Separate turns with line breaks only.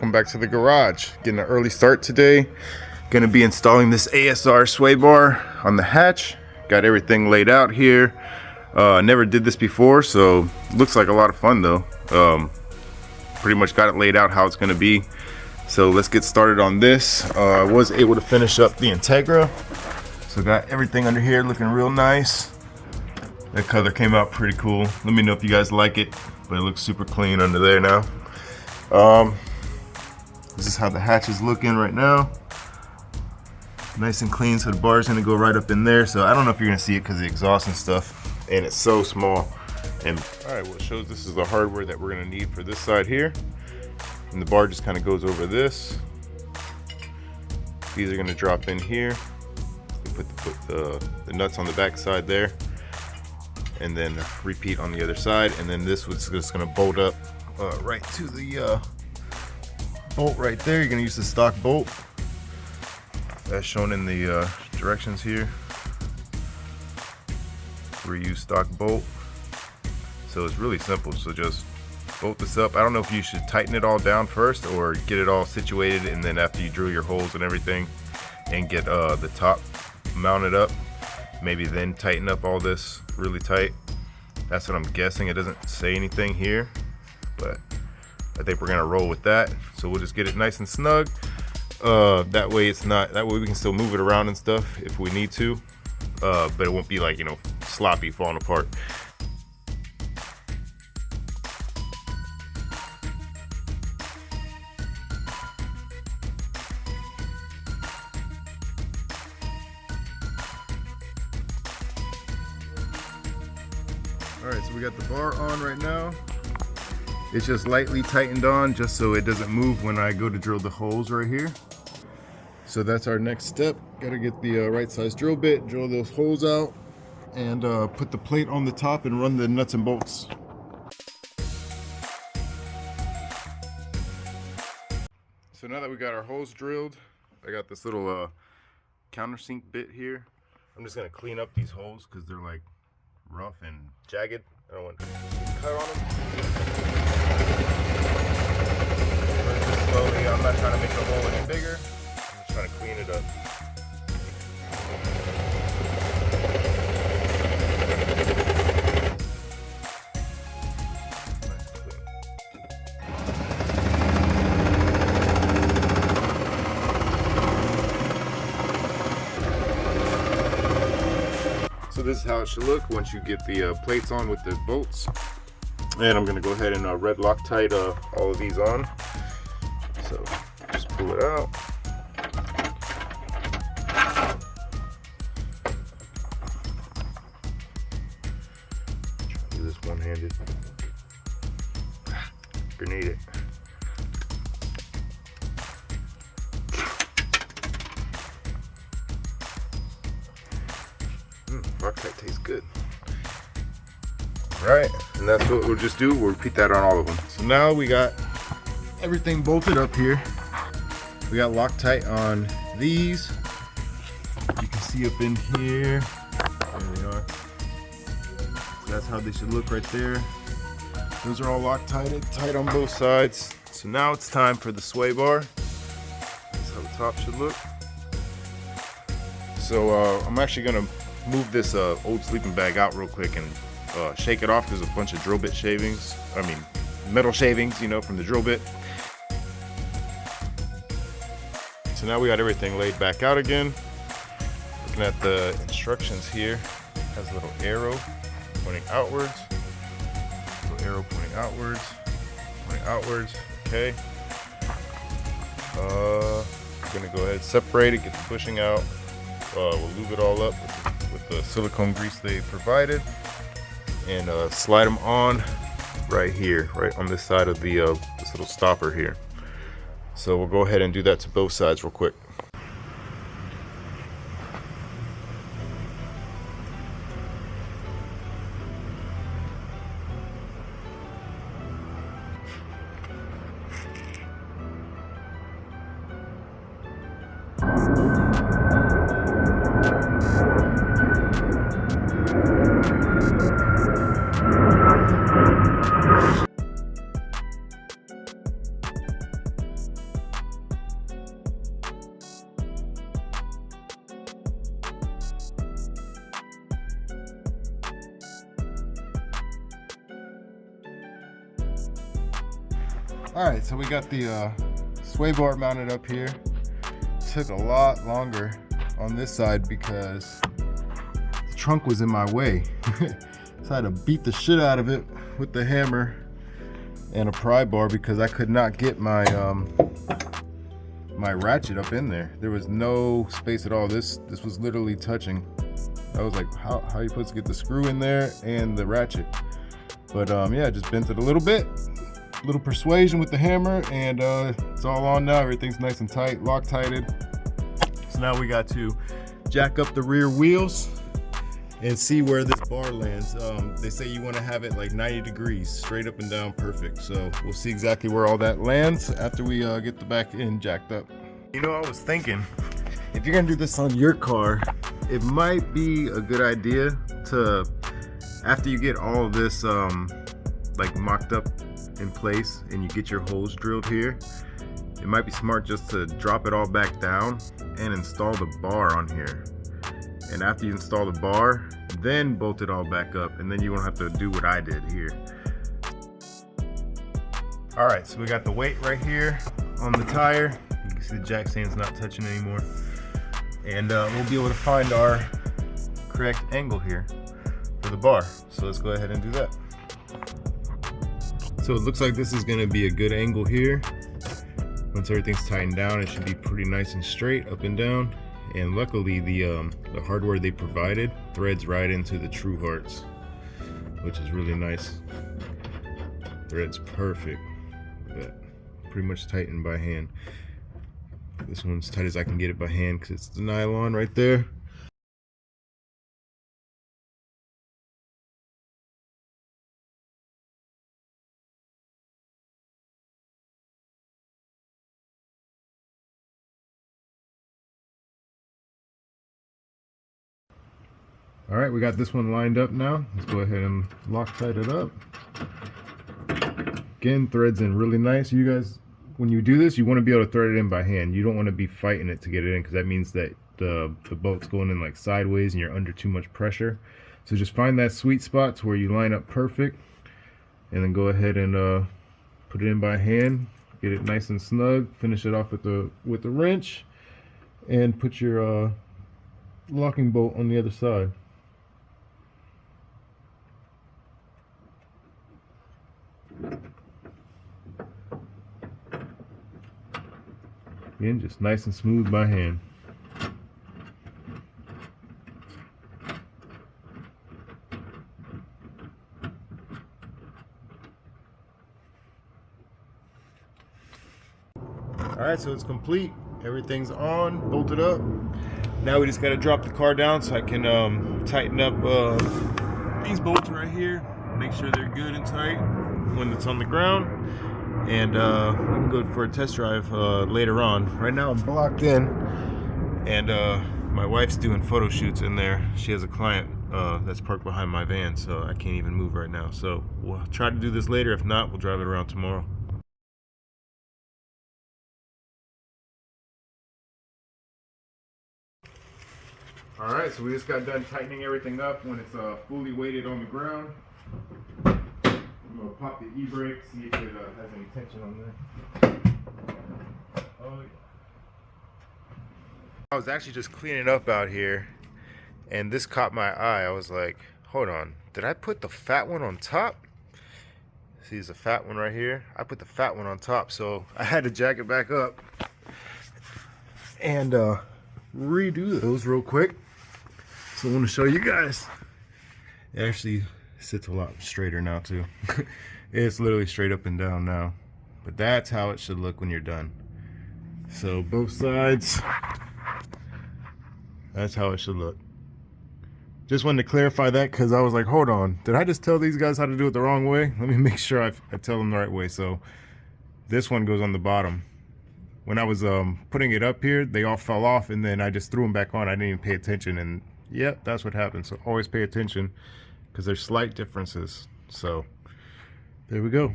welcome back to the garage. Getting an early start today. Gonna be installing this ASR sway bar on the hatch. Got everything laid out here. Never did this before, so looks like a lot of fun though. Pretty much got it laid out how it's gonna be. So let's get started on this. I was able to finish up the Integra. So got everything under here looking real nice. That color came out pretty cool. Let me know if you guys like it, but it looks super clean under there now. This is how the hatch is looking right now. Nice and clean, so the bar is gonna go right up in there. So I don't know if you're gonna see it because of the exhaust and stuff, and it's so small. And all right, well, it shows this is the hardware that we're gonna need for this side here. And the bar just kind of goes over this. These are gonna drop in here. We put the nuts on the back side there, and then repeat on the other side. And then this was just gonna bolt up right to the bolt right there. You're gonna use the stock bolt as shown in the directions here. Reuse stock bolt. So it's really simple. So just bolt this up. I don't know if you should tighten it all down first or get it all situated, and then after you drill your holes and everything and get the top mounted up, maybe then tighten up all this really tight. That's what I'm guessing. It doesn't say anything here, but I think we're gonna roll with that. So we'll just get it nice and snug. That way we can still move it around and stuff if we need to, but it won't be like, you know, sloppy, falling apart. All right, so we got the bar on right now. It's just lightly tightened on just so it doesn't move when I go to drill the holes right here. So that's our next step. Gotta get the right size drill bit, drill those holes out, and put the plate on the top and run the nuts and bolts. So now that we got our holes drilled, I got this little countersink bit here. I'm just gonna clean up these holes because they're like rough and jagged. I don't want to cut on them. Slowly, I'm not trying to make the hole any bigger. I'm just trying to clean it up. So this is how it should look once you get the plates on with the bolts. And I'm gonna go ahead and red Loctite all of these on. So just pull it out. Try to do this one-handed. Grenade it. Loctite tastes good. Alright, and that's what we'll just do. We'll repeat that on all of them. So now we got everything bolted up here. We got Loctite on these. You can see up in here. There they are. So that's how they should look right there. Those are all Loctited, tight on both sides. So now it's time for the sway bar. That's how the top should look. So I'm actually gonna move this old sleeping bag out real quick and shake it off. There's a bunch of drill bit shavings, metal shavings, you know, from the drill bit. So now we got everything laid back out again. Looking at the instructions here, it has a little arrow pointing outwards, little arrow pointing outwards, okay. I'm gonna go ahead and separate it, get the bushing out. We'll lube it all up with the silicone grease they provided, and slide them on right here, right on this side of the this little stopper here. So we'll go ahead and do that to both sides real quick. Alright, so we got the sway bar mounted up here. Took a lot longer on this side because the trunk was in my way. So I had to beat the shit out of it with the hammer and a pry bar because I could not get my my ratchet up in there. There was no space at all. This was literally touching. I was like, how are you supposed to get the screw in there and the ratchet? But yeah, just bent it a little bit. A little persuasion with the hammer, and it's all on now. Everything's nice and tight, Loctited. So now we got to jack up the rear wheels and see where this bar lands. They say you want to have it like 90 degrees, straight up and down, perfect. So we'll see exactly where all that lands after we get the back end jacked up. You know, I was thinking, if you're gonna do this on your car, it might be a good idea to, after you get all of this like mocked up in place and you get your holes drilled here, it might be smart just to drop it all back down and install the bar on here. And after you install the bar, then bolt it all back up, and then you won't have to do what I did here. All right, so we got the weight right here on the tire. You can see the jack stand's not touching anymore. And we'll be able to find our correct angle here for the bar. So let's go ahead and do that. So it looks like this is gonna be a good angle here. Once everything's tightened down, it should be pretty nice and straight up and down. And luckily the hardware they provided threads right into the TruHarts, which is really nice. Threads perfect. Pretty much tightened by hand. This one's tight as I can get it by hand because it's the nylon right there. All right, we got this one lined up now. Let's go ahead and Loctite it up. Again, threads in really nice. You guys, when you do this, you want to be able to thread it in by hand. You don't want to be fighting it to get it in, because that means that the bolt's going in like sideways and you're under too much pressure. So just find that sweet spot to where you line up perfect, and then go ahead and put it in by hand. Get it nice and snug. Finish it off with the wrench, and put your locking bolt on the other side. Again, just nice and smooth by hand. Alright, so it's complete. Everything's on, bolted up. Now we just got to drop the car down so I can tighten up these bolts right here. Make sure they're good and tight when it's on the ground. And we can go for a test drive later on. Right now I'm blocked in, and my wife's doing photo shoots in there. She has a client that's parked behind my van, so I can't even move right now. So we'll try to do this later. If not, we'll drive it around tomorrow. Alright, so we just got done tightening everything up when it's fully weighted on the ground. I'm going to pop the e-brake, see if it has any tension on there. Oh, yeah. I was actually just cleaning up out here, and this caught my eye. I was like, hold on, did I put the fat one on top? See, there's a fat one right here. I put the fat one on top, so I had to jack it back up and redo those real quick. So I want to show you guys. It actually sits a lot straighter now too. It's literally straight up and down now, but that's how it should look when you're done. So both sides, that's how it should look. Just wanted to clarify that, because I was like, hold on, did I just tell these guys how to do it the wrong way? Let me make sure I tell them the right way. So this one goes on the bottom. When I was putting it up here, they all fell off, and then I just threw them back on. I didn't even pay attention, and yep, that's what happened. So always pay attention, because there's slight differences. So there we go.